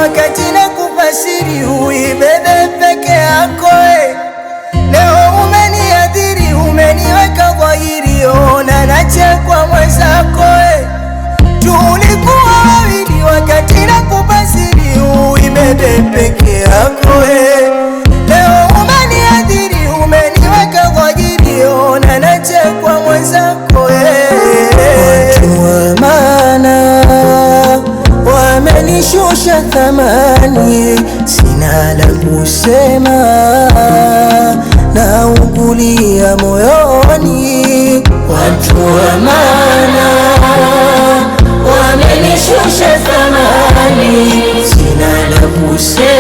wakati na kupasiri uibebe peke yako. Leo umeniadhiri, umeniweka dhahiri, ona nachekwa mwenzako. Tulikuwa wawili wakati na kupasiri uibebe peke yako. Leo umeniadhiri, umeniweka dhahiri, ona nachekwa mwenzako. Watu wa maana wamenishusha thamani, sina la kusema, naugulia moyoni. Watu wa maana wamenishusha thamani, sina la kusema,